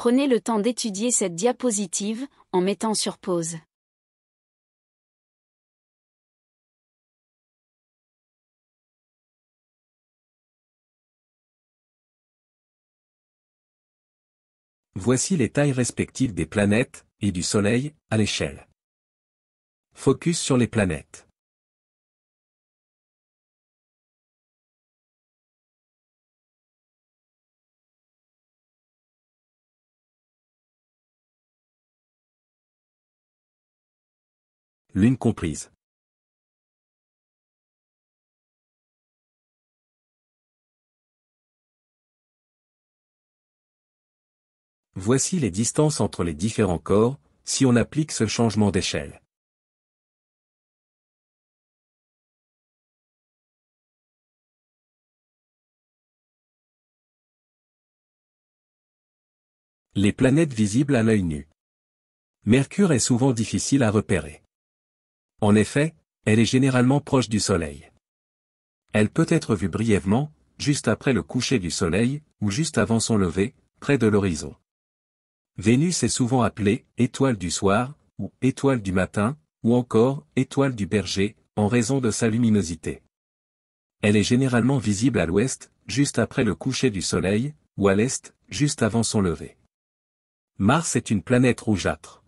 Prenez le temps d'étudier cette diapositive, en mettant sur pause. Voici les tailles respectives des planètes, et du Soleil, à l'échelle. Focus sur les planètes. Lune comprise. Voici les distances entre les différents corps, si on applique ce changement d'échelle. Les planètes visibles à l'œil nu. Mercure est souvent difficile à repérer. En effet, elle est généralement proche du Soleil. Elle peut être vue brièvement, juste après le coucher du Soleil, ou juste avant son lever, près de l'horizon. Vénus est souvent appelée « étoile du soir » ou « étoile du matin » ou encore « étoile du berger » en raison de sa luminosité. Elle est généralement visible à l'ouest, juste après le coucher du Soleil, ou à l'est, juste avant son lever. Mars est une planète rougeâtre.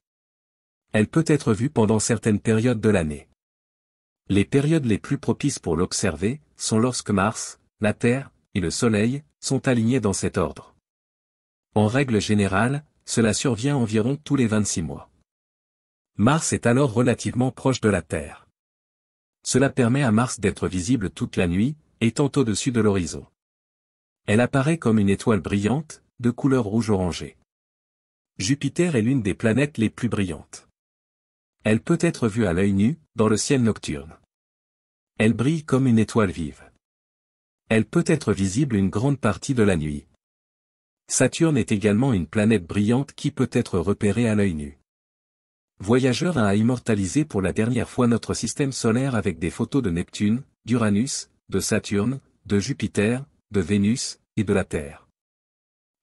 Elle peut être vue pendant certaines périodes de l'année. Les périodes les plus propices pour l'observer sont lorsque Mars, la Terre, et le Soleil sont alignés dans cet ordre. En règle générale, cela survient environ tous les 26 mois. Mars est alors relativement proche de la Terre. Cela permet à Mars d'être visible toute la nuit, étant au-dessus de l'horizon. Elle apparaît comme une étoile brillante, de couleur rouge-orangé. Jupiter est l'une des planètes les plus brillantes. Elle peut être vue à l'œil nu, dans le ciel nocturne. Elle brille comme une étoile vive. Elle peut être visible une grande partie de la nuit. Saturne est également une planète brillante qui peut être repérée à l'œil nu. Voyageur a immortalisé pour la dernière fois notre système solaire avec des photos de Neptune, d'Uranus, de Saturne, de Jupiter, de Vénus, et de la Terre.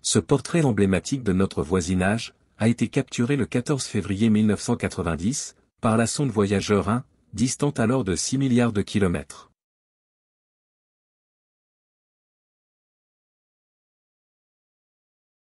Ce portrait emblématique de notre voisinage a été capturé le 14 février 1990, par la sonde Voyageur 1, distante alors de 6 milliards de kilomètres.